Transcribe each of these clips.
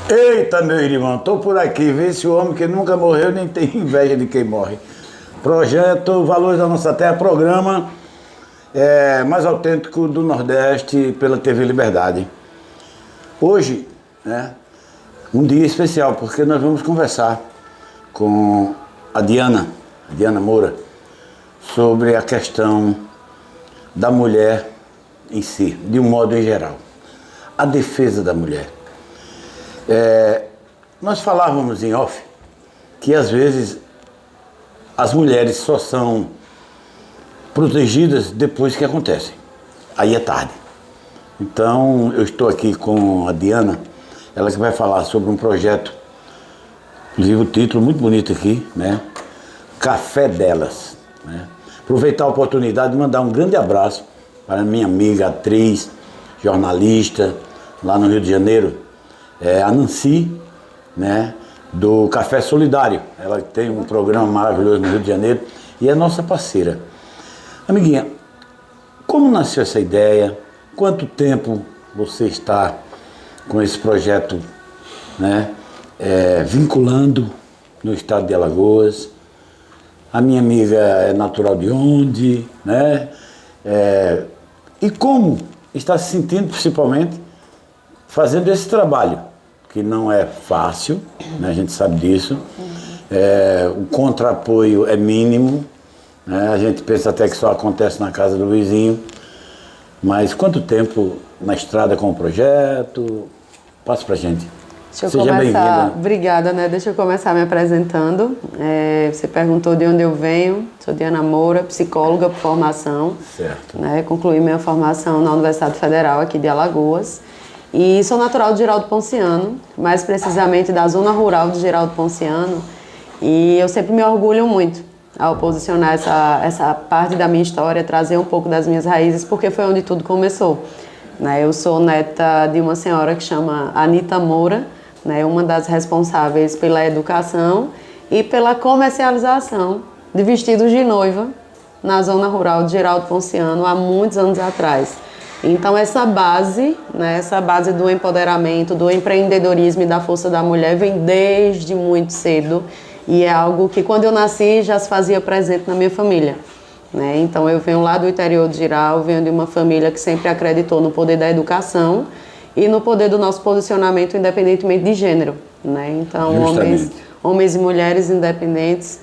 Eita, meu irmão, tô por aqui, vê esse homem que nunca morreu nem tem inveja de quem morre. Projeto Valores da Nossa Terra, programa mais autêntico do Nordeste pela TV Liberdade. Hoje, né, um dia especial, porque nós vamos conversar com a Diana Moura, sobre a questão da mulher em si, de um modo em geral. A defesa da mulher. Nós falávamos em off que às vezes as mulheres só são protegidas depois que acontecem. Aí é tarde. Então eu estou aqui com a Diana, ela que vai falar sobre um projeto, inclusive o título muito bonito aqui, né? Café Delas. Né? Aproveitar a oportunidade de mandar um grande abraço para a minha amiga, atriz, jornalista, lá no Rio de Janeiro, a Nancy, né, do Café Solidário. Ela tem um programa maravilhoso no Rio de Janeiro e é nossa parceira. Amiguinha, como nasceu essa ideia? Quanto tempo você está com esse projeto, né, vinculando no estado de Alagoas? A minha amiga é natural de onde, né? E como está se sentindo, principalmente, fazendo esse trabalho, que não é fácil, né? A gente sabe disso. O contra-apoio é mínimo, né? A gente pensa até que só acontece na casa do vizinho. Mas quanto tempo na estrada com o projeto? Passa pra gente. Deixa eu Seja começar. bem-vinda. Obrigada, né? Deixa eu começar me apresentando. Você perguntou de onde eu venho. Sou Diana Moura, psicóloga por formação. Certo. Né? Concluí minha formação na Universidade Federal aqui de Alagoas. E sou natural de Geraldo Ponciano, mais precisamente da zona rural de Geraldo Ponciano. E eu sempre me orgulho muito ao posicionar essa parte da minha história, trazer um pouco das minhas raízes, porque foi onde tudo começou. Né? Eu sou neta de uma senhora que chama Anita Moura, né? Uma das responsáveis pela educação e pela comercialização de vestidos de noiva na zona rural de Geraldo Ponciano há muitos anos atrás. Então essa base, né, essa base do empoderamento, do empreendedorismo e da força da mulher vem desde muito cedo e é algo que quando eu nasci já se fazia presente na minha família. Né? Então eu venho lá do interior de Giral, venho de uma família que sempre acreditou no poder da educação e no poder do nosso posicionamento independentemente de gênero. Né? Então homens e mulheres independentes,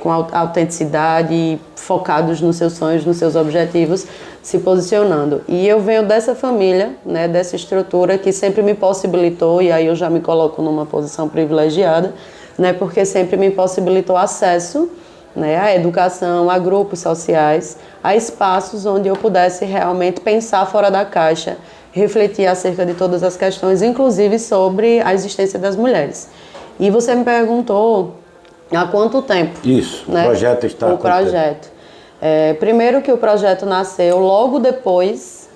com autenticidade e focados nos seus sonhos, nos seus objetivos, se posicionando. E eu venho dessa família, né, dessa estrutura que sempre me possibilitou, e aí eu já me coloco numa posição privilegiada, né, porque sempre me possibilitou acesso, né, à educação, a grupos sociais, a espaços onde eu pudesse realmente pensar fora da caixa, refletir acerca de todas as questões, inclusive sobre a existência das mulheres. E você me perguntou há quanto tempo? Isso, né? O projeto está... O projeto. Primeiro que o projeto nasceu logo depois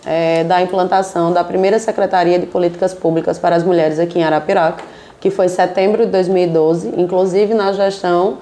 da implantação da primeira Secretaria de Políticas Públicas para as Mulheres aqui em Arapiraca, que foi em setembro de 2012, inclusive na gestão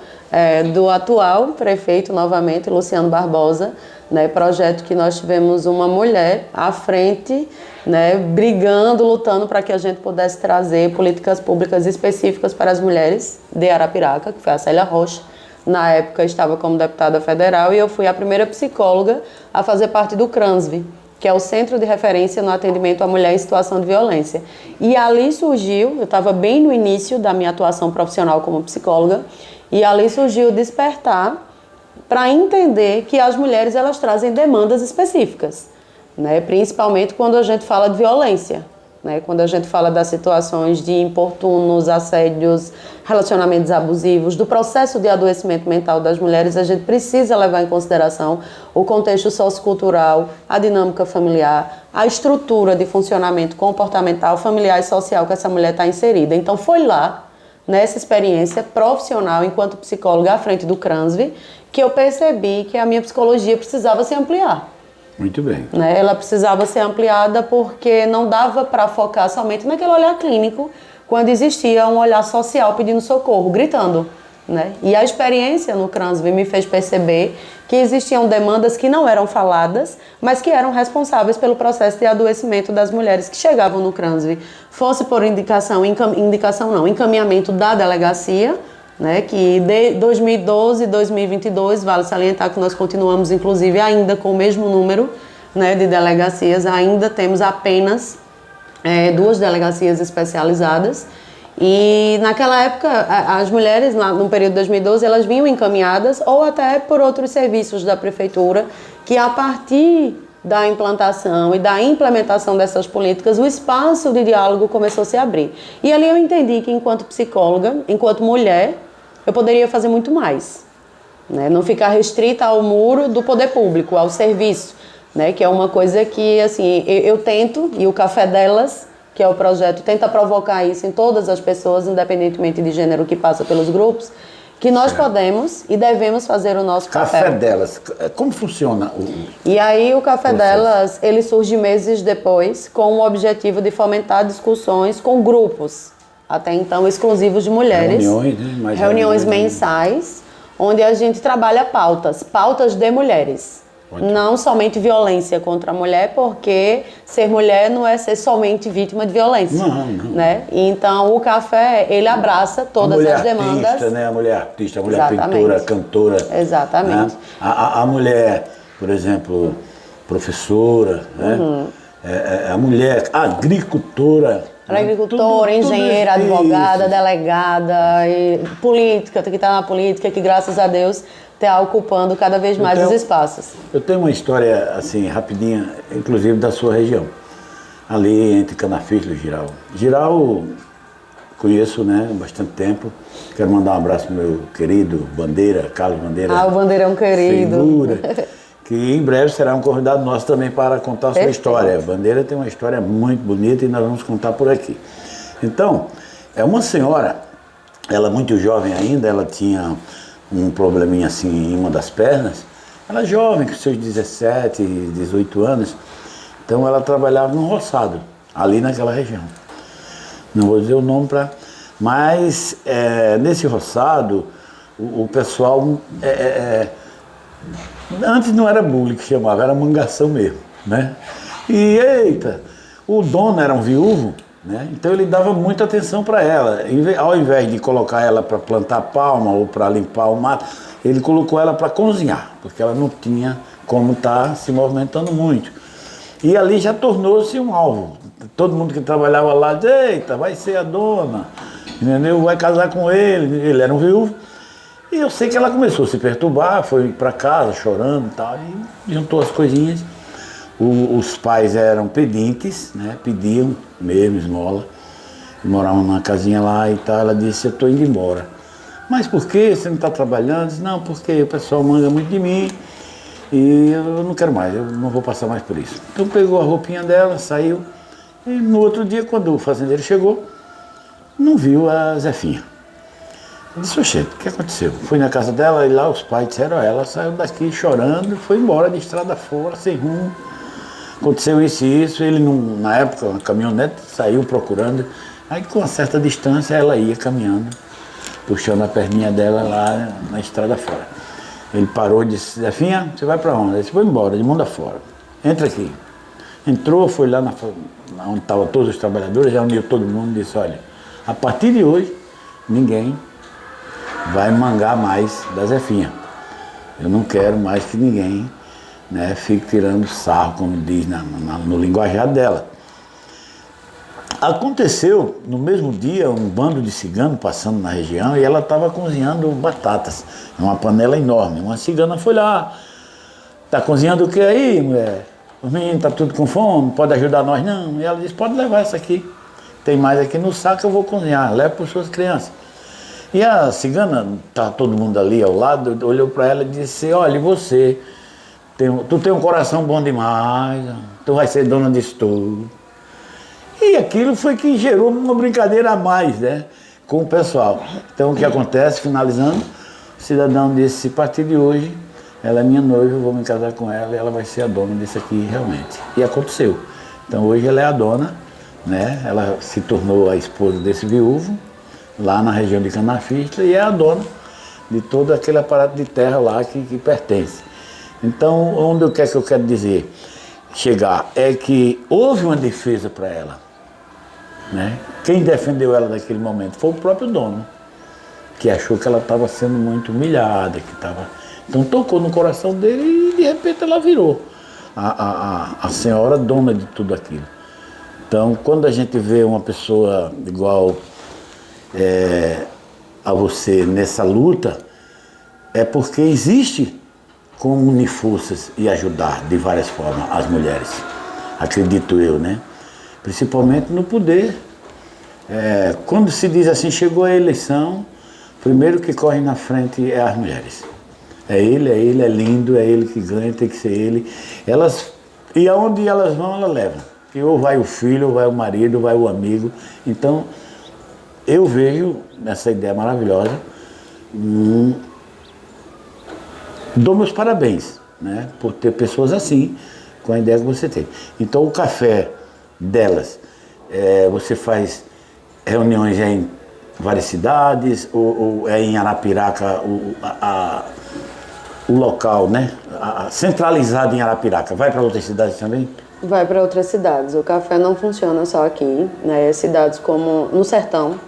do atual prefeito, novamente, Luciano Barbosa, né, projeto que nós tivemos uma mulher à frente, né, brigando, lutando para que a gente pudesse trazer políticas públicas específicas para as mulheres de Arapiraca, que foi a Célia Rocha. Na época estava como deputada federal e eu fui a primeira psicóloga a fazer parte do CRANSV, que é o Centro de Referência no Atendimento à Mulher em Situação de Violência. E ali surgiu, eu estava bem no início da minha atuação profissional como psicóloga, e ali surgiu o despertar para entender que as mulheres elas trazem demandas específicas, né? Principalmente quando a gente fala de violência. Né? Quando a gente fala das situações de importunos, assédios, relacionamentos abusivos, do processo de adoecimento mental das mulheres, a gente precisa levar em consideração o contexto sociocultural, a dinâmica familiar, a estrutura de funcionamento comportamental, familiar e social que essa mulher está inserida. Então foi lá, nessa experiência profissional enquanto psicóloga à frente do CRANSV, que eu percebi que a minha psicologia precisava se ampliar. Muito bem. Né? Ela precisava ser ampliada porque não dava para focar somente naquele olhar clínico, quando existia um olhar social pedindo socorro, gritando. né? E a experiência no CRANSV me fez perceber que existiam demandas que não eram faladas, mas que eram responsáveis pelo processo de adoecimento das mulheres que chegavam no CRANSV, fosse por encaminhamento da delegacia, né, que de 2012 e 2022, vale salientar que nós continuamos, inclusive, ainda com o mesmo número, né, de delegacias, ainda temos apenas 2 delegacias especializadas. E naquela época, as mulheres, no período de 2012, elas vinham encaminhadas ou até por outros serviços da prefeitura, que a partir da implantação e da implementação dessas políticas, o espaço de diálogo começou a se abrir. E ali eu entendi que, enquanto psicóloga, enquanto mulher, eu poderia fazer muito mais, né? Não ficar restrita ao muro do poder público, ao serviço, né? Que é uma coisa que, assim, eu tento, e o Café Delas, que é o projeto, tenta provocar isso em todas as pessoas, independentemente de gênero que passa pelos grupos, que nós podemos e devemos fazer o nosso papel. Café Delas, como funciona E aí o Café Delas, ele surge meses depois, com o objetivo de fomentar discussões com grupos, até então exclusivos de mulheres. Reuniões, né? Reuniões mensais, onde a gente trabalha pautas de mulheres. Ótimo. Não somente violência contra a mulher, porque ser mulher não é ser somente vítima de violência. Não. Né? Então, o café, ele abraça todas as demandas. Artista, né? A mulher artista, a mulher Exatamente. pintora, cantora. Exatamente. Né? A mulher, por exemplo, professora, né? A mulher agricultora. Agricultora, engenheira, advogada, delegada, e política, que está na política, que graças a Deus está ocupando cada vez mais os espaços. Eu tenho uma história, assim, rapidinha, inclusive da sua região. Ali entre Canafístula e Giral. Giral, conheço, né, há bastante tempo. Quero mandar um abraço pro meu querido Bandeira, Carlos Bandeira. O Bandeirão querido. Figura, que em breve será um convidado nosso também para contar a sua história. A Bandeira tem uma história muito bonita e nós vamos contar por aqui. Então, é uma senhora, ela muito jovem ainda, ela tinha um probleminha assim em uma das pernas. Ela é jovem, com seus 17, 18 anos. Então ela trabalhava no roçado, ali naquela região. Não vou dizer o nome para... Mas nesse roçado, o pessoal... antes não era bullying que chamava, era mangação mesmo, né? E eita, o dono era um viúvo, né? Então ele dava muita atenção para ela. Ao invés de colocar ela para plantar palma ou para limpar o mato, ele colocou ela para cozinhar, porque ela não tinha como estar se movimentando muito. E ali já tornou-se um alvo. Todo mundo que trabalhava lá dizia, eita, vai ser a dona, entendeu? Vai casar com ele. Ele era um viúvo. E eu sei que ela começou a se perturbar, foi para casa chorando e tal, e juntou as coisinhas. Os pais eram pedintes, né? Pediam mesmo esmola, moravam numa casinha lá e tal. Ela disse, eu estou indo embora. Mas por que você não está trabalhando? Eu disse, não, porque o pessoal manga muito de mim e eu não quero mais, eu não vou passar mais por isso. Então pegou a roupinha dela, saiu, e no outro dia, quando o fazendeiro chegou, não viu a Zefinha. Eu disse, oxe, o que aconteceu? Fui na casa dela e lá os pais disseram, ela saiu daqui chorando, foi embora de estrada fora, sem rumo. Aconteceu isso e isso, ele na época, uma caminhonete, saiu procurando, aí com uma certa distância ela ia caminhando, puxando a perninha dela lá na estrada fora. Ele parou e disse, Zefinha, você vai para onde? Ele disse, vou embora, de mundo afora, entra aqui. Entrou, foi lá onde estavam todos os trabalhadores, já uniu todo mundo e disse, olha, a partir de hoje, ninguém vai mangar mais da Zefinha. Eu não quero mais que ninguém, né, fique tirando sarro, como diz no linguajar dela. Aconteceu, no mesmo dia, um bando de ciganos passando na região e ela estava cozinhando batatas, numa panela enorme. Uma cigana foi lá, tá cozinhando o que aí, mulher? Os meninos tá tudo com fome, pode ajudar nós não? E ela disse, pode levar essa aqui, tem mais aqui no saco, eu vou cozinhar, leva para suas crianças. E a cigana, tá todo mundo ali ao lado, olhou para ela e disse, olha, e você, tu tem um coração bom demais, tu vai ser dona disso tudo. E aquilo foi que gerou uma brincadeira a mais, né, com o pessoal. Então o que acontece, finalizando, o cidadão disse, a partir de hoje, ela é minha noiva, eu vou me casar com ela e ela vai ser a dona disso aqui realmente. E aconteceu. Então hoje ela é a dona, né, ela se tornou a esposa desse viúvo, lá na região de Canafístula, e é a dona de todo aquele aparato de terra lá que pertence. Então, onde eu quero dizer, chegar, é que houve uma defesa para ela, né? Quem defendeu ela naquele momento foi o próprio dono, que achou que ela estava sendo muito humilhada, então tocou no coração dele e de repente ela virou a senhora dona de tudo aquilo. Então, quando a gente vê uma pessoa igual a você nessa luta, é porque existe como unir forças e ajudar de várias formas as mulheres, acredito eu, né? Principalmente no poder. Quando se diz assim, chegou a eleição, primeiro que corre na frente é as mulheres. É ele, é lindo, é ele que ganha, tem que ser ele. E aonde elas vão, ela leva. E ou vai o filho, ou vai o marido, ou vai o amigo. Então, eu vejo nessa ideia maravilhosa, dou meus parabéns, né, por ter pessoas assim, com a ideia que você tem. Então, o café delas, você faz reuniões em várias cidades, ou é em Arapiraca o local, né? Centralizado em Arapiraca. Vai para outras cidades também? Vai para outras cidades. O café não funciona só aqui, né? Cidades como no Sertão,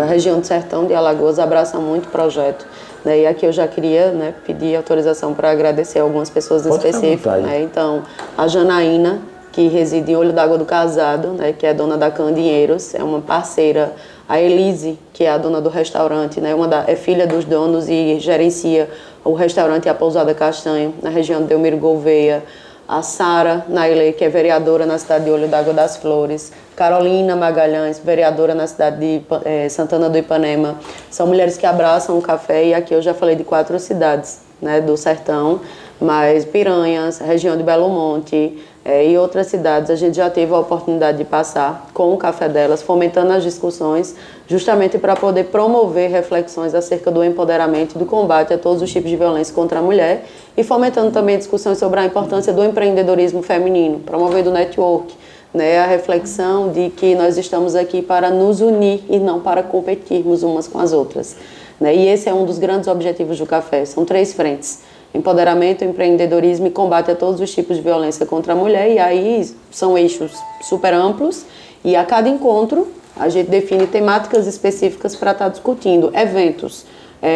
a região do Sertão de Alagoas abraça muito o projeto. Né? E aqui eu já queria, né, pedir autorização para agradecer algumas pessoas específicas. Né? Então, a Janaína, que reside em Olho d'Água do Casado, né, que é dona da Candinheiros, é uma parceira. A Elise, que é a dona do restaurante, né, é filha dos donos e gerencia o restaurante e a Pousada Castanho, na região de Delmiro Gouveia. A Sara Nailê, que é vereadora na cidade de Olho d'Água das Flores. Carolina Magalhães, vereadora na cidade de Santana do Ipanema. São mulheres que abraçam o café, e aqui eu já falei de 4 cidades, né, do Sertão, mas Piranhas, região de Belo Monte, e outras cidades a gente já teve a oportunidade de passar com o café delas, fomentando as discussões, justamente para poder promover reflexões acerca do empoderamento e do combate a todos os tipos de violência contra a mulher, e fomentando também discussões sobre a importância do empreendedorismo feminino, promovendo o network, né, a reflexão de que nós estamos aqui para nos unir e não para competirmos umas com as outras. Né? E esse é um dos grandes objetivos do café, são 3 frentes. Empoderamento, empreendedorismo e combate a todos os tipos de violência contra a mulher, e aí são eixos super amplos, e a cada encontro a gente define temáticas específicas para estar discutindo. Eventos.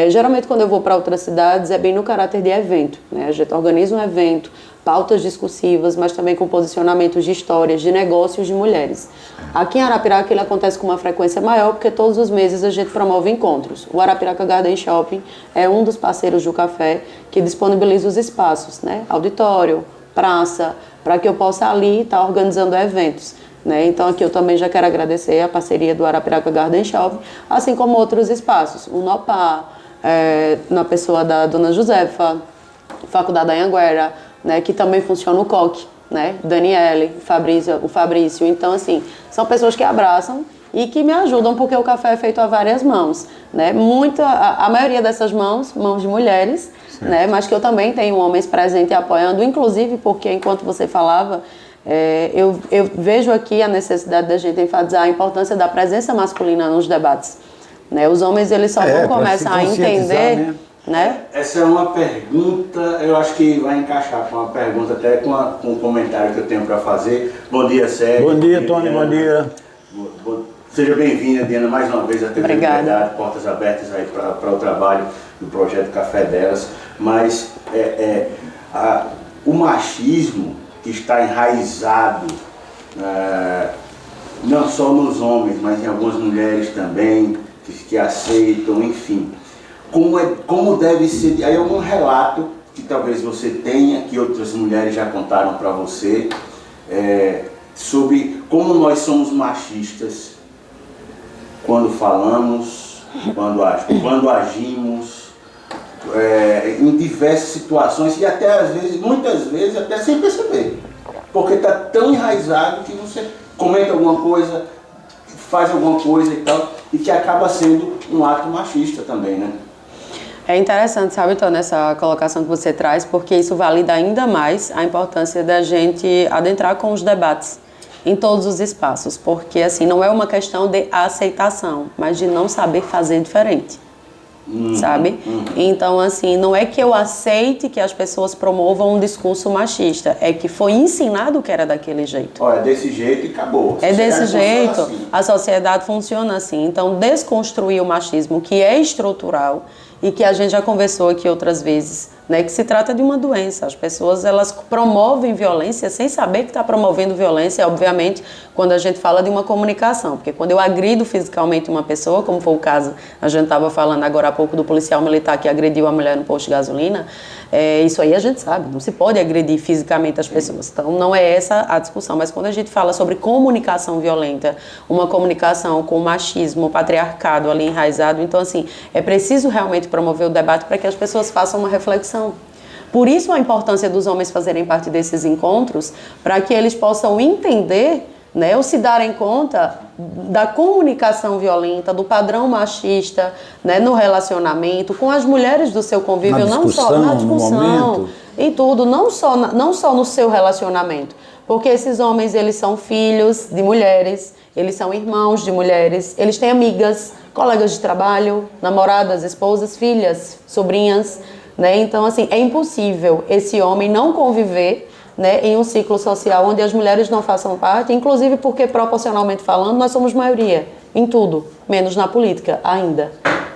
Geralmente quando eu vou para outras cidades é bem no caráter de evento, né? A gente organiza um evento, pautas discursivas, mas também com posicionamentos de histórias, de negócios de mulheres. Aqui em Arapiraca ele acontece com uma frequência maior, porque todos os meses a gente promove encontros. O Arapiraca Garden Shopping é um dos parceiros do café que disponibiliza os espaços, né? Auditório, praça, para que eu possa ali estar organizando eventos. Né? Então aqui eu também já quero agradecer a parceria do Arapiraca Garden Shopping, assim como outros espaços, o Nopá, na pessoa da Dona Josefa, Faculdade da Anhanguera, né, que também funciona o COC, né, Daniele, o Fabrício. Então, assim, são pessoas que abraçam e que me ajudam, porque o café é feito a várias mãos, né? A maioria dessas mãos de mulheres, né, mas que eu também tenho homens presentes e apoiando, inclusive porque, enquanto você falava, eu vejo aqui a necessidade da gente enfatizar a importância da presença masculina nos debates. Né? Os homens eles só vão começar a entender... Né? Essa é uma pergunta, eu acho que vai encaixar com uma pergunta, até com um comentário que eu tenho para fazer. Bom dia, Sérgio. Bom dia, Tony, bom dia. Seja bem-vinda, Diana, mais uma vez à TV Liberdade, portas abertas aí para o trabalho do projeto Café Delas. Mas o machismo que está enraizado, não só nos homens, mas em algumas mulheres também, que aceitam, enfim. Como deve ser, aí é um relato que talvez você tenha, que outras mulheres já contaram para você, sobre como nós somos machistas quando falamos, quando agimos, em diversas situações, e até às vezes, muitas vezes, até sem perceber, porque está tão enraizado que você comenta alguma coisa, faz alguma coisa e tal, e que acaba sendo um ato machista também, né? É interessante, sabe, Tony, essa colocação que você traz, porque isso valida ainda mais a importância da gente adentrar com os debates em todos os espaços, porque assim, não é uma questão de aceitação, mas de não saber fazer diferente. sabe? Então, assim, não é que eu aceite que as pessoas promovam um discurso machista, é que foi ensinado que era daquele jeito. Olha, é desse jeito e acabou. É desse jeito, Assim. a sociedade funciona assim. Então, desconstruir o machismo, que é estrutural e que a gente já conversou aqui outras vezes, né, que se trata de uma doença. As pessoas, elas promovem violência sem saber que está promovendo violência, obviamente, quando a gente fala de uma comunicação. Porque quando eu agrido fisicamente uma pessoa, como foi o caso, a gente estava falando agora há pouco do policial militar que agrediu a mulher no posto de gasolina, isso aí a gente sabe, não se pode agredir fisicamente as pessoas. Então, não é essa a discussão. Mas quando a gente fala sobre comunicação violenta, uma comunicação com machismo, patriarcado ali enraizado, então, assim, é preciso realmente promover o debate para que as pessoas façam uma reflexão. Por isso a importância dos homens fazerem parte desses encontros, para que eles possam entender, né, ou se darem conta da comunicação violenta, do padrão machista, né, no relacionamento, com as mulheres do seu convívio, não só na discussão, em tudo, não só no seu relacionamento. Porque esses homens, eles são filhos de mulheres, eles são irmãos de mulheres, eles têm amigas, colegas de trabalho, namoradas, esposas, filhas, sobrinhas, né? Então, assim, é impossível esse homem não conviver, né, em um ciclo social onde as mulheres não façam parte, inclusive porque, proporcionalmente falando, nós somos maioria em tudo, menos na política ainda,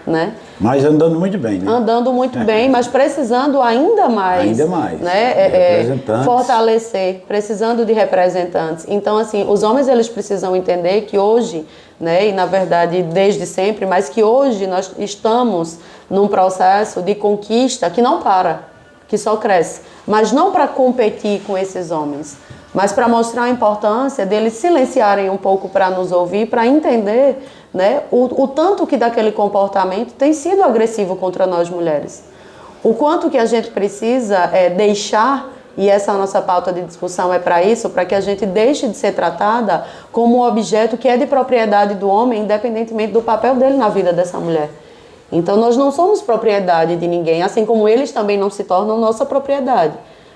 né? Mas andando muito bem, né? Andando muito bem, mas precisando ainda mais, né, fortalecer, precisando de representantes. Então, assim, os homens, eles precisam entender que hoje, né, e na verdade desde sempre, mas que hoje nós estamos num processo de conquista que não para, que só cresce, mas não para competir com esses homens, mas para mostrar a importância deles silenciarem um pouco para nos ouvir, para entender, né, o tanto que daquele comportamento tem sido agressivo contra nós mulheres. O quanto que a gente precisa deixar, e essa nossa pauta de discussão é para isso, para que a gente deixe de ser tratada como um objeto que é de propriedade do homem, independentemente do papel dele na vida dessa mulher. Então nós não somos propriedade de ninguém, assim como eles também não se tornam nossa propriedade.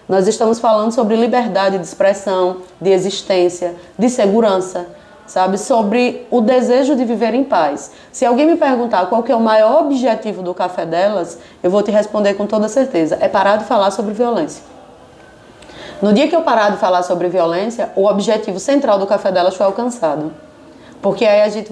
Nós estamos falando sobre liberdade de expressão, de existência, de segurança, sabe? Sobre o desejo de viver em paz. Se alguém me perguntar qual que é o maior objetivo do Café Delas, eu vou te responder com toda certeza. É parar de falar sobre violência. No dia que eu parar de falar sobre violência, o objetivo central do Café Delas foi alcançado. Porque aí a gente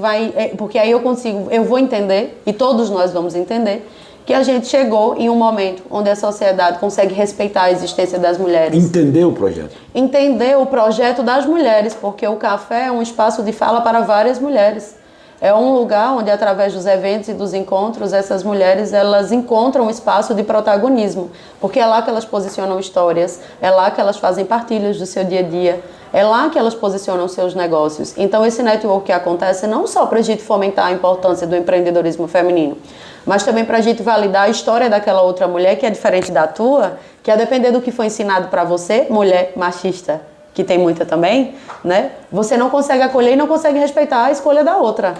porque aí eu vou entender, e todos nós vamos entender, que a gente chegou em um momento onde a sociedade consegue respeitar a existência das mulheres. Entender o projeto. Entender o projeto das mulheres, porque o café é um espaço de fala para várias mulheres. É um lugar onde, através dos eventos e dos encontros, essas mulheres, elas encontram um espaço de protagonismo, porque é lá que elas posicionam histórias, é lá que elas fazem partilhas do seu dia a dia, é lá que elas posicionam seus negócios. Então, esse network que acontece não só para a gente fomentar a importância do empreendedorismo feminino, mas também para a gente validar a história daquela outra mulher que é diferente da tua, que a depender do que foi ensinado para você, mulher machista, que tem muita também, né? Você não consegue acolher e não consegue respeitar a escolha da outra.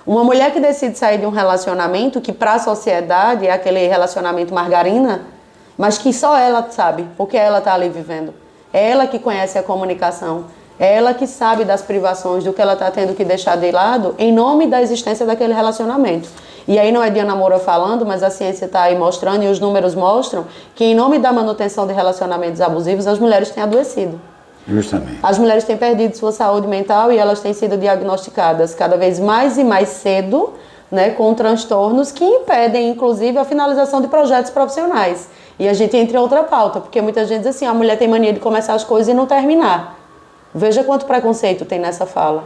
Uma mulher que decide sair de um relacionamento que para a sociedade é aquele relacionamento margarina, mas que só ela sabe, porque ela está ali vivendo. É ela que conhece a comunicação, é ela que sabe das privações, do que ela está tendo que deixar de lado em nome da existência daquele relacionamento. E aí não é Diana Moura falando, mas a ciência está aí mostrando e os números mostram que em nome da manutenção de relacionamentos abusivos, as mulheres têm adoecido. Justamente. As mulheres têm perdido sua saúde mental e elas têm sido diagnosticadas cada vez mais e mais cedo, né, com transtornos que impedem, inclusive, a finalização de projetos profissionais. E a gente entra em outra pauta, porque muita gente diz assim, a mulher tem mania de começar as coisas e não terminar. Veja quanto preconceito tem nessa fala.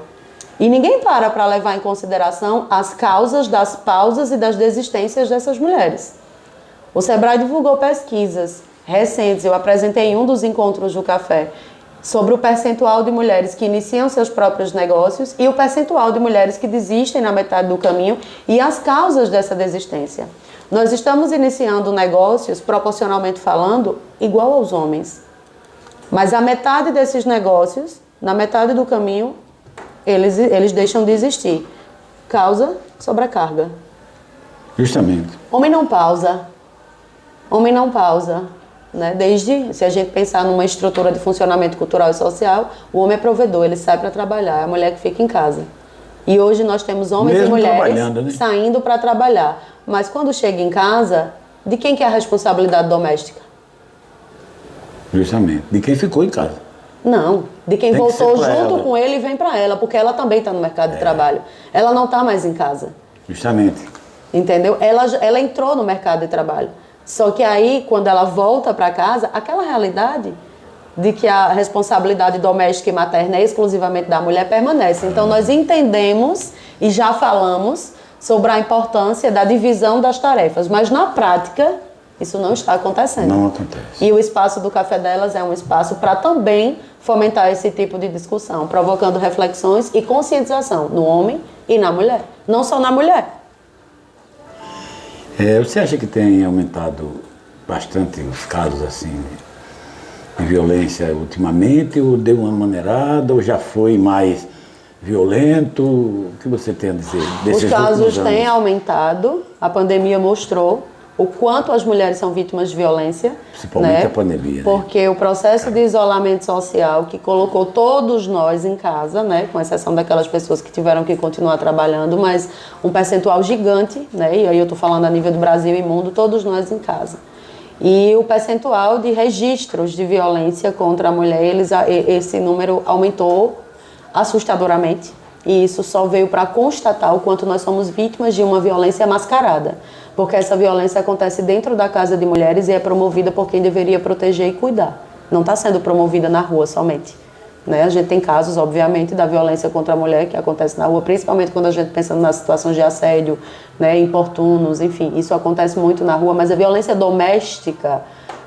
E ninguém para levar em consideração as causas das pausas e das desistências dessas mulheres. O Sebrae divulgou pesquisas recentes, eu apresentei em um dos encontros do café, sobre o percentual de mulheres que iniciam seus próprios negócios e o percentual de mulheres que desistem na metade do caminho e as causas dessa desistência. Nós estamos iniciando negócios, proporcionalmente falando, igual aos homens. Mas a metade desses negócios, na metade do caminho, eles deixam de existir. Causa sobrecarga. Justamente. Homem não pausa. Homem não pausa. Né? Desde, se a gente pensar numa estrutura de funcionamento cultural e social, o homem é provedor, ele sai para trabalhar, é a mulher que fica em casa. E hoje nós temos homens mesmo e mulheres, né, saindo para trabalhar. mas quando chega em casa, de quem que é a responsabilidade doméstica? Justamente. De quem ficou em casa. Não, de quem Tem que voltou ser pra junto ela. com ele e vem para ela, porque ela também está no mercado de trabalho. Ela não está mais em casa, Justamente. entendeu? Ela entrou no mercado de trabalho. Só que aí, quando ela volta para casa, aquela realidade de que a responsabilidade doméstica e materna é exclusivamente da mulher permanece. Então, nós entendemos e já falamos sobre a importância da divisão das tarefas, mas na prática, isso não está acontecendo. Não acontece. E o espaço do Café Delas é um espaço para também fomentar esse tipo de discussão, provocando reflexões e conscientização no homem e na mulher. Não só na mulher. Você acha que tem aumentado bastante os casos assim de violência ultimamente, ou deu uma maneirada, ou já foi mais violento? O que você tem a dizer desses Os casos últimos anos? têm aumentado, a pandemia mostrou o quanto as mulheres são vítimas de violência. Principalmente a pandemia, né? Porque o processo de isolamento social que colocou todos nós em casa, né? Com exceção daquelas pessoas que tiveram que continuar trabalhando, mas um percentual gigante, né? E aí eu estou falando a nível do Brasil e mundo, todos nós em casa. E o percentual de registros de violência contra a mulher, esse número aumentou assustadoramente. E isso só veio para constatar o quanto nós somos vítimas de uma violência mascarada. Porque essa violência acontece dentro da casa de mulheres e é promovida por quem deveria proteger e cuidar. Não está sendo promovida na rua somente. Né? A gente tem casos, obviamente, da violência contra a mulher que acontece na rua, principalmente quando a gente pensa nas situações de assédio, né, importunos, enfim, isso acontece muito na rua, mas a violência doméstica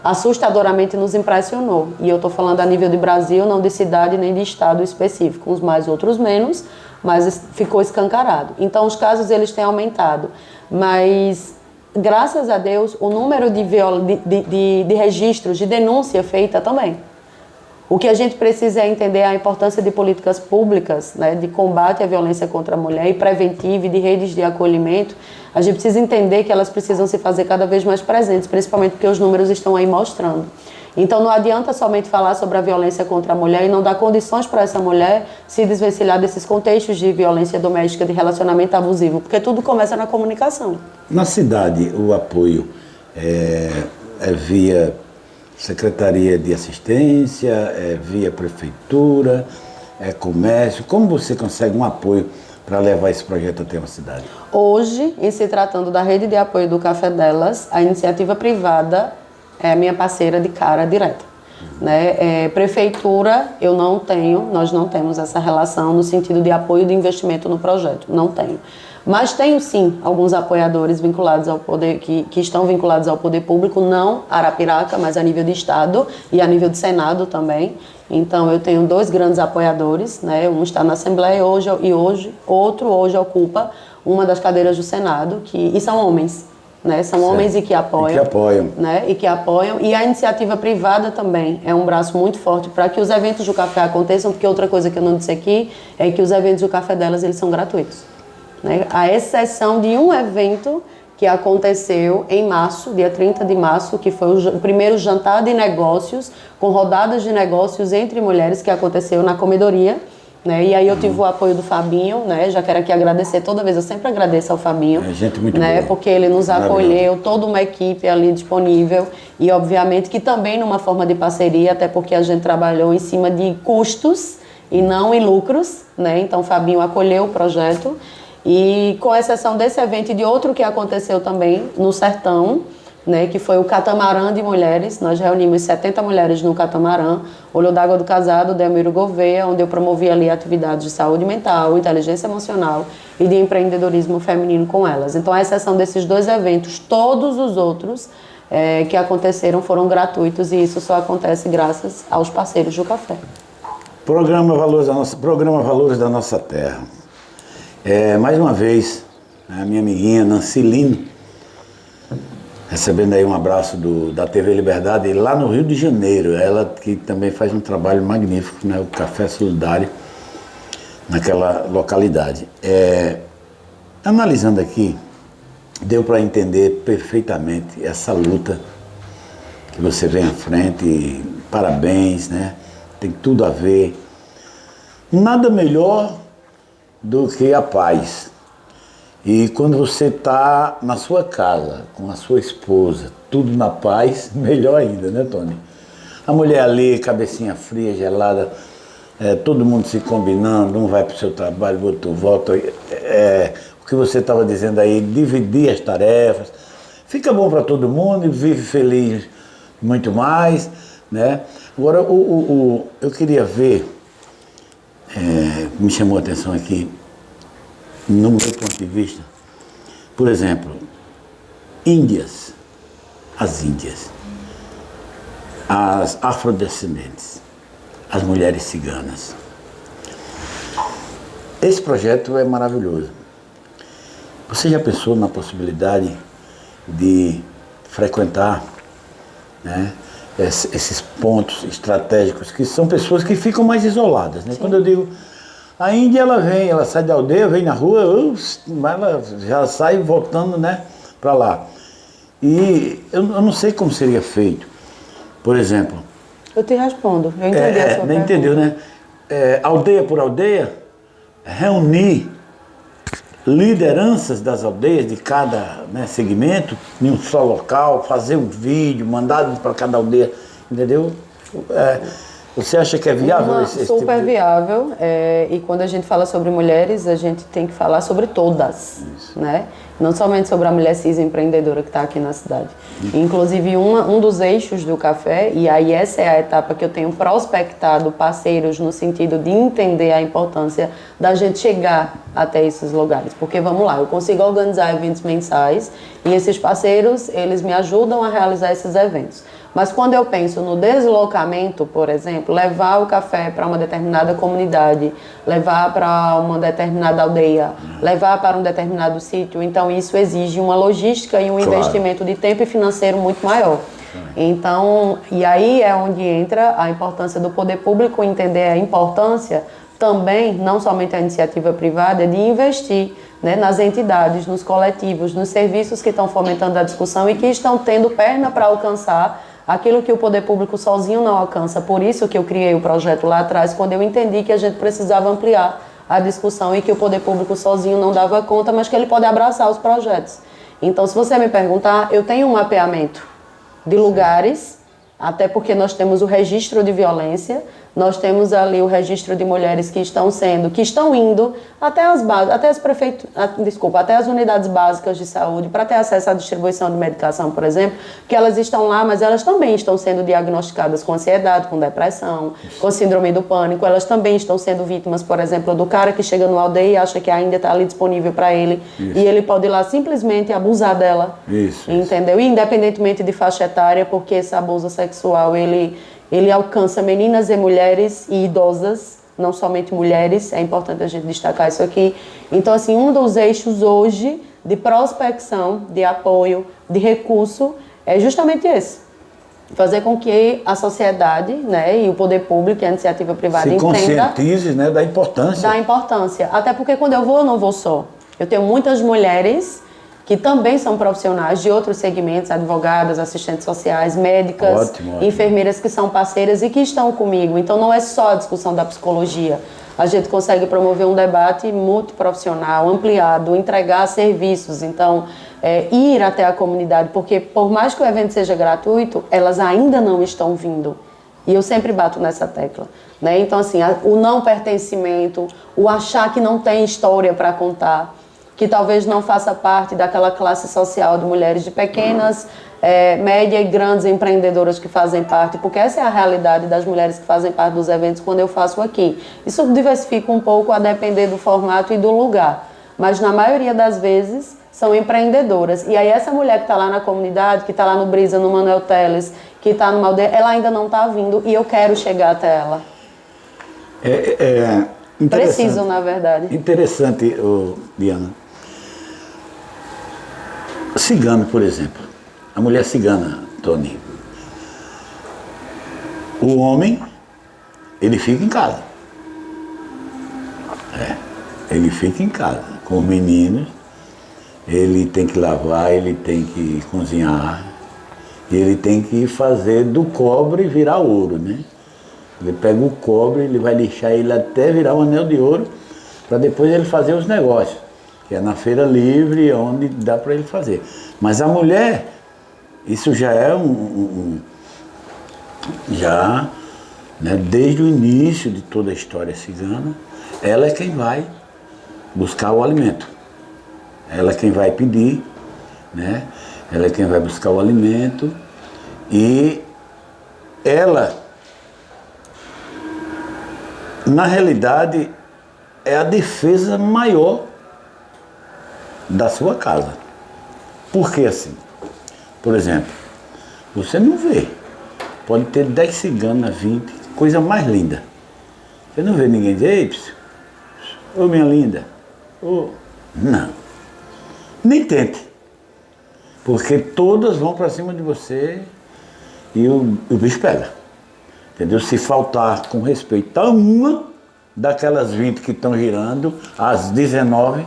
assustadoramente nos impressionou. E eu estou falando a nível de Brasil, não de cidade nem de estado específico, uns mais, outros menos, mas ficou escancarado. Então, os casos eles têm aumentado, mas graças a Deus o número de registros, de denúncia feita também. O que a gente precisa é entender a importância de políticas públicas, né, de combate à violência contra a mulher e preventiva e de redes de acolhimento. A gente precisa entender que elas precisam se fazer cada vez mais presentes, principalmente porque os números estão aí mostrando. Então não adianta somente falar sobre a violência contra a mulher e não dar condições para essa mulher se desvencilhar desses contextos de violência doméstica, de relacionamento abusivo, porque tudo começa na comunicação. Na cidade, o apoio é via Secretaria de Assistência, é via Prefeitura, é comércio? Como você consegue um apoio para levar esse projeto até uma cidade? Hoje, em se tratando da rede de apoio do Café Delas, a iniciativa privada é minha parceira de cara direta. Né? Prefeitura, nós não temos essa relação no sentido de apoio de investimento no projeto, não tenho. Mas tenho sim alguns apoiadores vinculados ao poder, que estão vinculados ao poder público, não Arapiraca, mas a nível de Estado e a nível de Senado também. Então eu tenho 2 grandes apoiadores, né? Um está na Assembleia outro hoje ocupa uma das cadeiras do Senado, e são homens. Né? São certo. Homens e que apoiam. Né? E a iniciativa privada também é um braço muito forte para que os eventos do café aconteçam, porque outra coisa que eu não disse aqui é que os eventos do Café Delas, eles são gratuitos. Né? A exceção de um evento que aconteceu em março, dia 30 de março, que foi o primeiro jantar de negócios, com rodadas de negócios entre mulheres, que aconteceu na comedoria. Né? E aí eu tive o apoio do Fabinho, né? Já quero aqui agradecer, toda vez eu sempre agradeço ao Fabinho, gente muito né? boa. Porque ele nos acolheu, toda uma equipe ali disponível e obviamente que também numa forma de parceria, até porque a gente trabalhou em cima de custos e não em lucros, né? Então o Fabinho acolheu o projeto e com exceção desse evento e de outro que aconteceu também no Sertão, né, que foi o Catamarã de Mulheres. Nós reunimos 70 mulheres no Catamarã, Olho d'Água do Casado, Delmiro Gouveia, onde eu promovi ali atividades de saúde mental, inteligência emocional e de empreendedorismo feminino com elas. Então, à exceção desses 2 eventos, todos os outros que aconteceram foram gratuitos e isso só acontece graças aos parceiros do café. Programa Valores da Nossa Terra. Mais uma vez, a minha amiguinha Nancy Lino, recebendo aí um abraço da TV Liberdade, lá no Rio de Janeiro. Ela que também faz um trabalho magnífico, né? O Café Solidário, naquela localidade. Analisando aqui, deu para entender perfeitamente essa luta que você vem à frente. E parabéns, né? Tem tudo a ver. Nada melhor do que a paz. E quando você está na sua casa, com a sua esposa, tudo na paz, melhor ainda, né, Tony? A mulher ali, cabecinha fria, gelada, todo mundo se combinando, um vai para o seu trabalho, o outro volta. O que você estava dizendo aí, dividir as tarefas. Fica bom para todo mundo e vive feliz muito mais, né? Agora, eu queria ver, me chamou a atenção aqui, no meu ponto de vista, por exemplo, as Índias, as afrodescendentes, as mulheres ciganas. Esse projeto é maravilhoso. Você já pensou na possibilidade de frequentar, né, esses pontos estratégicos, que são pessoas que ficam mais isoladas, né? Quando eu digo, a Índia, ela sai da aldeia, vem na rua, ela já sai voltando, né, para lá. E eu não sei como seria feito. Por exemplo... Eu te respondo, eu entendi a sua pergunta. Entendeu, né? Aldeia por aldeia, reunir lideranças das aldeias, de cada, né, segmento, em um só local, fazer um vídeo, mandar para cada aldeia, entendeu? Você acha que é viável esse super tipo de... viável, e quando a gente fala sobre mulheres, a gente tem que falar sobre todas, né? Não somente sobre a mulher cis empreendedora que está aqui na cidade. Inclusive, um dos eixos do café, e aí essa é a etapa que eu tenho prospectado parceiros no sentido de entender a importância da gente chegar até esses lugares. Porque, vamos lá, eu consigo organizar eventos mensais e esses parceiros, eles me ajudam a realizar esses eventos. Mas quando eu penso no deslocamento, por exemplo, levar o café para uma determinada comunidade, levar para uma determinada aldeia, levar para um determinado sítio, então isso exige uma logística e um investimento de tempo e financeiro muito maior. Então, e aí é onde entra a importância do poder público entender a importância também, não somente a iniciativa privada, de investir, né, nas entidades, nos coletivos, nos serviços que estão fomentando a discussão e que estão tendo perna para alcançar aquilo que o poder público sozinho não alcança. Por isso que eu criei o projeto lá atrás, quando eu entendi que a gente precisava ampliar a discussão e que o poder público sozinho não dava conta, mas que ele pode abraçar os projetos. Então, se você me perguntar, eu tenho um mapeamento de lugares, até porque nós temos o registro de violência, nós temos ali o registro de mulheres que estão indo até as unidades básicas de saúde para ter acesso à distribuição de medicação, por exemplo, que elas estão lá, mas elas também estão sendo diagnosticadas com ansiedade, com depressão, com síndrome do pânico, elas também estão sendo vítimas, por exemplo, do cara que chega numa aldeia e acha que ainda está ali disponível para ele, e ele pode ir lá simplesmente abusar dela, entendeu? E independentemente de faixa etária, porque esse abuso sexual, ele alcança meninas e mulheres e idosas, não somente mulheres, é importante a gente destacar isso aqui. Então, assim, um dos eixos hoje de prospecção, de apoio, de recurso, é justamente esse. Fazer com que a sociedade, né, e o poder público e a iniciativa privada se conscientize, né, da importância. Da importância. Até porque quando eu não vou só. Eu tenho muitas mulheres que também são profissionais de outros segmentos, advogadas, assistentes sociais, médicas, enfermeiras que são parceiras e que estão comigo. Então não é só a discussão da psicologia. A gente consegue promover um debate multiprofissional, ampliado, entregar serviços. Então, ir até a comunidade, porque por mais que o evento seja gratuito, elas ainda não estão vindo. E eu sempre bato nessa tecla, né? Então, assim, o não pertencimento, o achar que não tem história para contar, que talvez não faça parte daquela classe social de mulheres de pequenas, média e grandes empreendedoras que fazem parte, porque essa é a realidade das mulheres que fazem parte dos eventos quando eu faço aqui. Isso diversifica um pouco a depender do formato e do lugar, mas na maioria das vezes são empreendedoras. E aí essa mulher que está lá na comunidade, que está lá no Brisa, no Manuel Teles, que está numa aldeia, ela ainda não está vindo e eu quero chegar até ela. Preciso, na verdade. Interessante, Diana. Cigano, por exemplo. A mulher cigana, Tony. O homem, ele fica em casa. Ele fica em casa com os meninos. Ele tem que lavar, ele tem que cozinhar. E ele tem que fazer do cobre virar ouro, né? Ele pega o cobre, ele vai lixar ele até virar um anel de ouro, para depois ele fazer os negócios. que é na feira livre, onde dá para ele fazer. Mas a mulher, isso já é já, né, desde o início de toda a história cigana, ela é quem vai buscar o alimento. Ela é quem vai pedir, né? Ela é quem vai buscar o alimento e ela, na realidade, é a defesa maior da sua casa. Por que assim? Por exemplo, você não vê, pode ter 10 ciganas, 20, coisa mais linda. Você não vê ninguém dizer, ei, ô minha linda, ô, não, nem tente, porque todas vão para cima de você e o bicho pega, entendeu? Se faltar com respeito a uma daquelas 20 que estão girando, as 19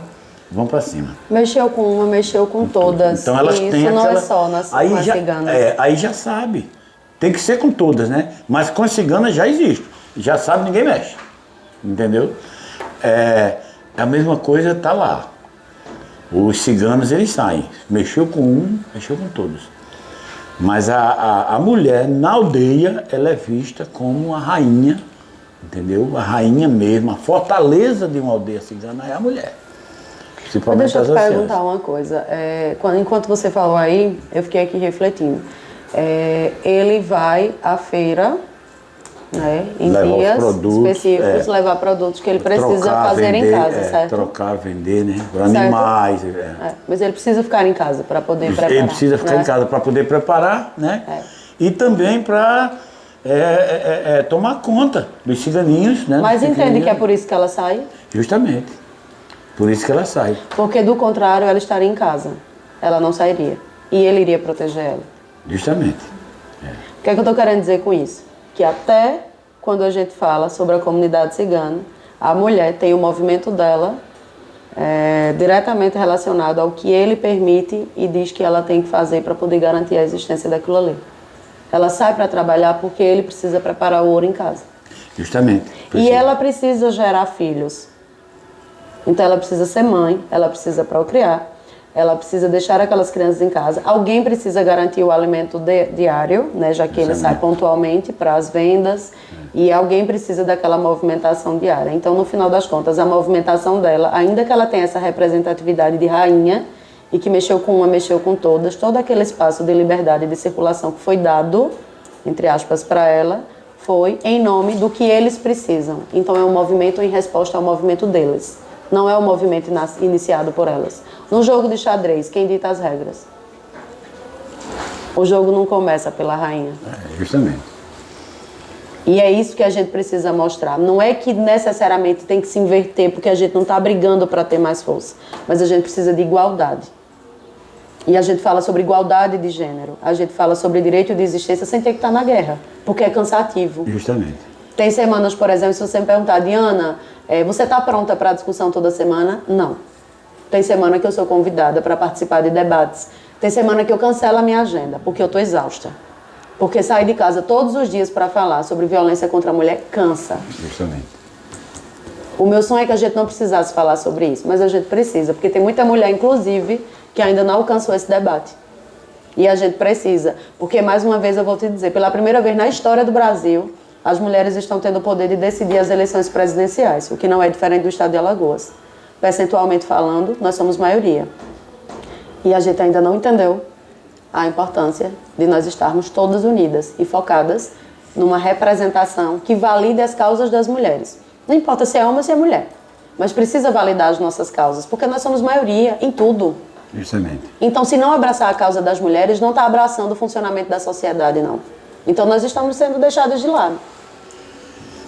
vão para cima. Mexeu com uma, mexeu com todas. Então elas e têm isso não aquela... é só nas ciganas. Aí já sabe. Tem que ser com todas, né? Mas com as ciganas já existe. Já sabe, ninguém mexe. Entendeu? A mesma coisa tá lá. Os ciganos, eles saem. Mexeu com um, mexeu com todos. Mas a mulher, na aldeia, ela é vista como a rainha, entendeu? A rainha mesmo, a fortaleza de uma aldeia cigana é a mulher. Mas deixa eu te perguntar uma coisa. Enquanto você falou aí, eu fiquei aqui refletindo. Ele vai à feira, né, em dias específicos, levar produtos que ele precisa fazer em casa, certo? Trocar, vender, né? Para animais. Mas ele precisa ficar em casa para poder preparar. Ele precisa ficar em casa para poder preparar, né? E também para tomar conta dos ciganinhos, né? Mas entende que é por isso que ela sai? Justamente. Por isso que ela sai. Porque do contrário, ela estaria em casa. Ela não sairia. E ele iria proteger ela. Justamente. O que é que eu estou querendo dizer com isso? Que até quando a gente fala sobre a comunidade cigana, a mulher tem o movimento dela diretamente relacionado ao que ele permite e diz que ela tem que fazer para poder garantir a existência daquilo ali. Ela sai para trabalhar porque ele precisa preparar o ouro em casa. Justamente. E ela precisa gerar filhos. Então ela precisa ser mãe, ela precisa procriar, ela precisa deixar aquelas crianças em casa. Alguém precisa garantir o alimento diário, né, já que ele sai pontualmente para as vendas, e alguém precisa daquela movimentação diária. Então, no final das contas, a movimentação dela, ainda que ela tenha essa representatividade de rainha, e que mexeu com uma, mexeu com todas, todo aquele espaço de liberdade e de circulação que foi dado, entre aspas, para ela, foi em nome do que eles precisam. Então, é um movimento em resposta ao movimento deles. Não é um movimento iniciado por elas. No jogo de xadrez, quem dita as regras? O jogo não começa pela rainha. Justamente. E é isso que a gente precisa mostrar. Não é que necessariamente tem que se inverter, porque a gente não está brigando para ter mais força. Mas a gente precisa de igualdade. E a gente fala sobre igualdade de gênero. A gente fala sobre direito de existência sem ter que estar na guerra. Porque é cansativo. Justamente. Tem semanas, por exemplo, se você me perguntar, Diana, você está pronta para a discussão toda semana? Não. Tem semana que eu sou convidada para participar de debates. Tem semana que eu cancelo a minha agenda, porque eu estou exausta. Porque sair de casa todos os dias para falar sobre violência contra a mulher cansa. Justamente. O meu sonho é que a gente não precisasse falar sobre isso, mas a gente precisa, porque tem muita mulher, inclusive, que ainda não alcançou esse debate. E a gente precisa, porque, mais uma vez, eu vou te dizer, pela primeira vez na história do Brasil, as mulheres estão tendo o poder de decidir as eleições presidenciais, o que não é diferente do estado de Alagoas. Percentualmente falando, nós somos maioria. E a gente ainda não entendeu a importância de nós estarmos todas unidas e focadas numa representação que valide as causas das mulheres. Não importa se é homem ou se é mulher, mas precisa validar as nossas causas, porque nós somos maioria em tudo. Justamente. Então, se não abraçar a causa das mulheres, não está abraçando o funcionamento da sociedade, não. Então, nós estamos sendo deixados de lado.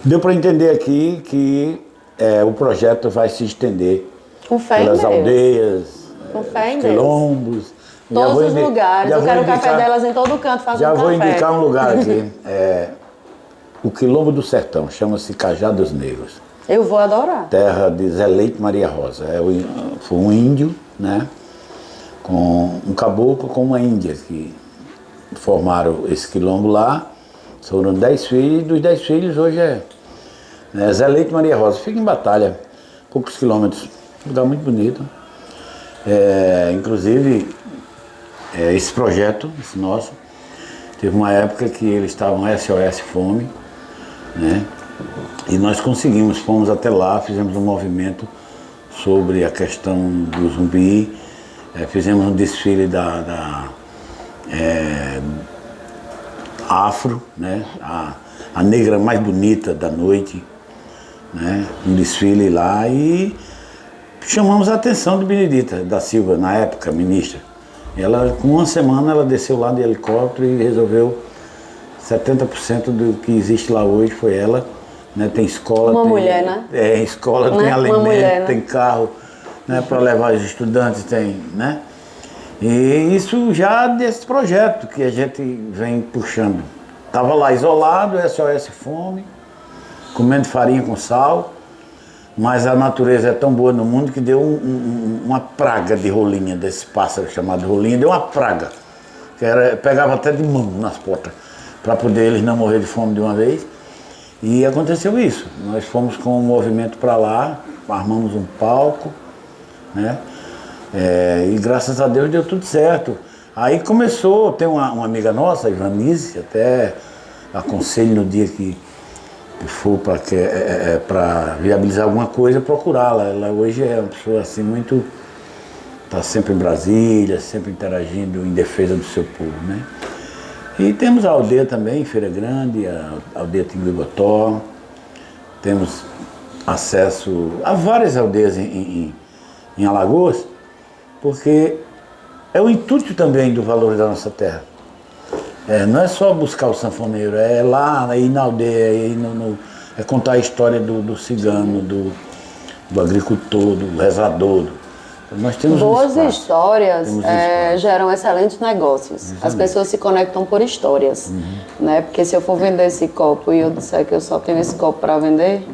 Deu para entender aqui que o projeto vai se estender com fé pelas aldeias, com fé em quilombos. Todos os lugares. Eu quero o café delas em todo canto, faz um café. Já vou indicar um lugar aqui. O Quilombo do Sertão, chama-se Cajá dos Negros. Eu vou adorar. Terra de Zé Leite Maria Rosa. Foi um índio, né? Com um caboclo com uma índia que formaram esse quilombo lá. Foram 10 filhos, dos 10 filhos hoje Zé Leite Maria Rosa. Fica em Batalha, poucos quilômetros, um lugar muito bonito. Inclusive, esse projeto, esse nosso, teve uma época que eles estavam SOS Fome, né? E nós conseguimos, fomos até lá, fizemos um movimento sobre a questão do zumbi, fizemos um desfile da afro, né? A negra mais bonita da noite, né? Um desfile lá e chamamos a atenção de Benedita da Silva, na época, ministra. Ela, com uma semana, ela desceu lá de helicóptero e resolveu 70% do que existe lá hoje foi ela. Né? Tem escola, Uma tem, mulher, né? Escola, Né? tem alimento, Mulher, né? tem carro, né? Para levar os estudantes, tem, né? E isso já desse projeto que a gente vem puxando. Estava lá isolado, SOS Fome, comendo farinha com sal, mas a natureza é tão boa no mundo que deu uma praga de rolinha, desse pássaro chamado rolinha, deu uma praga. Que pegava até de mão nas portas, para poder eles não morrer de fome de uma vez. E aconteceu isso. Nós fomos com um movimento para lá, armamos um palco, né? E graças a Deus deu tudo certo. Aí começou, tem uma amiga nossa, Ivanise, até aconselho no dia que for para viabilizar alguma coisa, procurá-la. Ela hoje é uma pessoa assim muito, está sempre em Brasília, sempre interagindo em defesa do seu povo, né? E temos a aldeia também, em Feira Grande, a aldeia Tinguigotó, temos acesso a várias aldeias em Alagoas, porque é o intuito também do valor da nossa terra. Não é só buscar o sanfoneiro, é lá, ir na aldeia, é contar a história do cigano, do agricultor, do rezador. Nós temos boas histórias geram excelentes negócios. Exatamente. As pessoas se conectam por histórias, né? Porque se eu for vender esse copo e eu disser que eu só tenho esse copo para vender,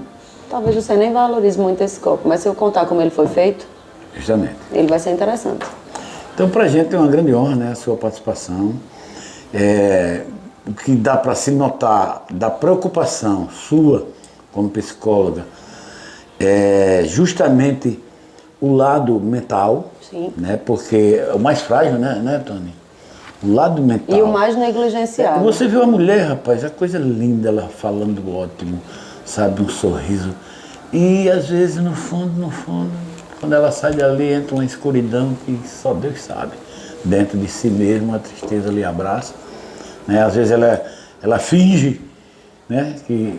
talvez você nem valorize muito esse copo. Mas se eu contar como ele foi feito, justamente, ele vai ser interessante. Então, para a gente é uma grande honra, né, a sua participação. O que dá para se notar da preocupação sua como psicóloga é justamente o lado mental, Sim. Né? Porque é o mais frágil, né, Tony? O lado mental. E o mais negligenciado. Você viu a mulher, rapaz, a coisa linda, ela falando ótimo, sabe, um sorriso. E às vezes, no fundo, quando ela sai dali, entra uma escuridão que só Deus sabe. Dentro de si mesmo, a tristeza lhe abraça. Né? Às vezes ela finge, né, que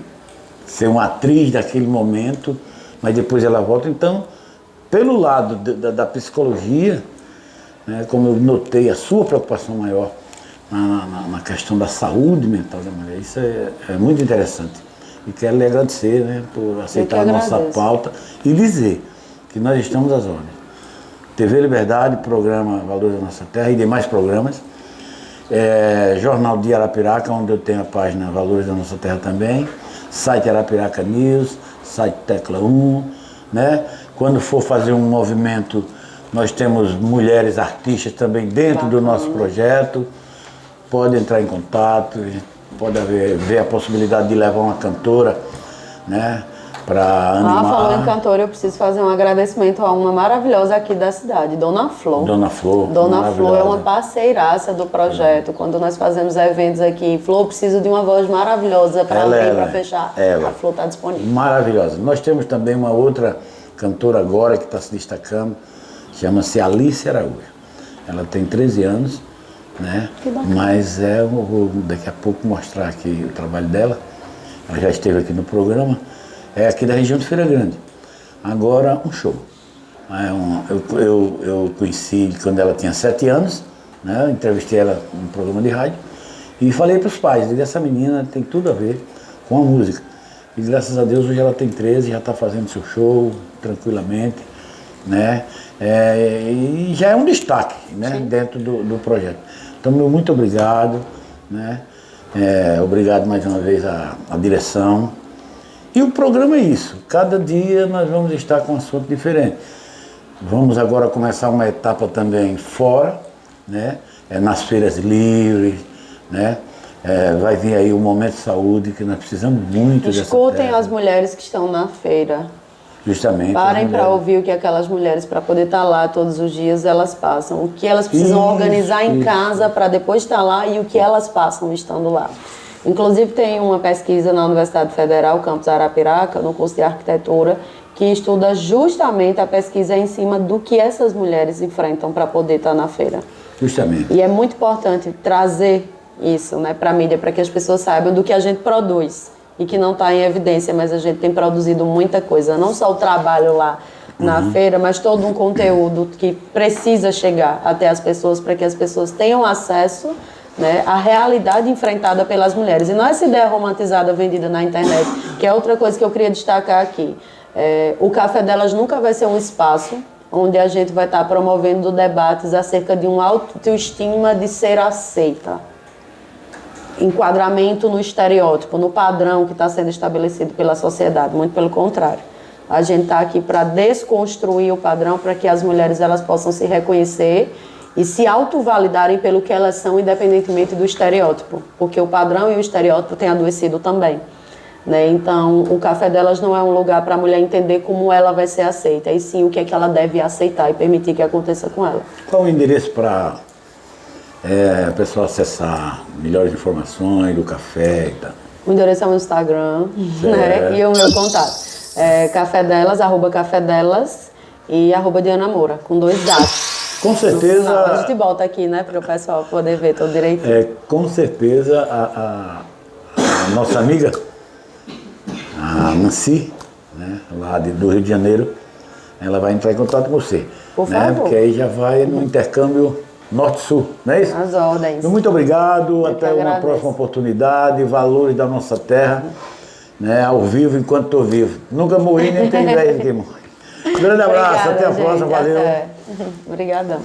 ser uma atriz daquele momento, mas depois ela volta. Então, pelo lado da psicologia, né, como eu notei a sua preocupação maior na questão da saúde mental da mulher, isso é muito interessante. E quero lhe agradecer, né, por aceitar a nossa pauta e dizer que nós estamos às ordens. TV Liberdade, programa Valores da Nossa Terra e demais programas. Jornal de Arapiraca, onde eu tenho a página Valores da Nossa Terra também. Site Arapiraca News, site Tecla 1, né? Quando for fazer um movimento, nós temos mulheres artistas também dentro do nosso projeto. Pode entrar em contato, pode ver a possibilidade de levar uma cantora, né, para animar. Falando em cantora, eu preciso fazer um agradecimento a uma maravilhosa aqui da cidade, Dona Flor. Dona Flor. Dona Flor é uma parceiraça do projeto. Quando nós fazemos eventos aqui, Flor, preciso de uma voz maravilhosa para abrir, para fechar. A Flor está disponível. Maravilhosa. Nós temos também uma outra cantora agora que está se destacando, chama-se Alice Araújo. Ela tem 13 anos, né? Que bacana. Mas eu vou daqui a pouco mostrar aqui o trabalho dela. Ela já esteve aqui no programa. É aqui da região de Feira Grande. Agora, um show. Eu conheci quando ela tinha 7 anos, né? Eu entrevistei ela num programa de rádio e falei para os pais, digo, essa menina tem tudo a ver com a música. E graças a Deus hoje ela tem 13, já está fazendo seu show tranquilamente, né? E já é um destaque, né? Dentro do projeto. Então, muito obrigado, né? Obrigado mais uma vez à direção. E o programa é isso, cada dia nós vamos estar com um assunto diferente. Vamos agora começar uma etapa também fora, né? Nas feiras livres, né? Vai vir aí o Momento de Saúde, que nós precisamos muito dessa terra. Escutem as mulheres que estão na feira. Justamente. Parem as para mulheres. ouvir o que aquelas mulheres, para poder estar lá todos os dias, elas passam. O que elas precisam organizar em casa para depois estar lá e o que elas passam estando lá. Inclusive tem uma pesquisa na Universidade Federal, campus Arapiraca, no curso de arquitetura, que estuda justamente a pesquisa em cima do que essas mulheres enfrentam para poder estar na feira. Justamente. E é muito importante trazer isso, né, para a mídia, para que as pessoas saibam do que a gente produz e que não está em evidência, mas a gente tem produzido muita coisa, não só o trabalho lá na feira, mas todo um conteúdo que precisa chegar até as pessoas para que as pessoas tenham acesso, né, à realidade enfrentada pelas mulheres. E não essa ideia romantizada vendida na internet, que é outra coisa que eu queria destacar aqui. O Café Delas nunca vai ser um espaço onde a gente vai estar promovendo debates acerca de uma autoestima de ser aceita. Enquadramento no estereótipo, no padrão que está sendo estabelecido pela sociedade. Muito pelo contrário. A gente está aqui para desconstruir o padrão para que as mulheres elas possam se reconhecer e se autovalidarem pelo que elas são, independentemente do estereótipo. Porque o padrão e o estereótipo têm adoecido também. Né? Então, o Café Delas não é um lugar para a mulher entender como ela vai ser aceita, e sim o que é que ela deve aceitar e permitir que aconteça com ela. Qual o endereço para a pessoa acessar melhores informações do café e tal? O endereço é o Instagram, né? E o meu contato. Café Delas, @Café Delas e @Diana Moura, com 2 dados. Com certeza. A gente bota aqui, né, para o pessoal poder ver tudo direitinho. Com certeza a nossa amiga, a Nancy, né, lá do Rio de Janeiro, ela vai entrar em contato com você. Por né, favor. porque aí já vai no intercâmbio Norte-Sul, não é isso? As ordens. Então, muito obrigado, Eu que até uma agradeço. próxima oportunidade, valores da nossa terra, né, ao vivo enquanto estou vivo. Nunca morri, nem tenho ideia de quem morre. Grande abraço, Obrigada, até a próxima, gente, valeu. até. Obrigadão.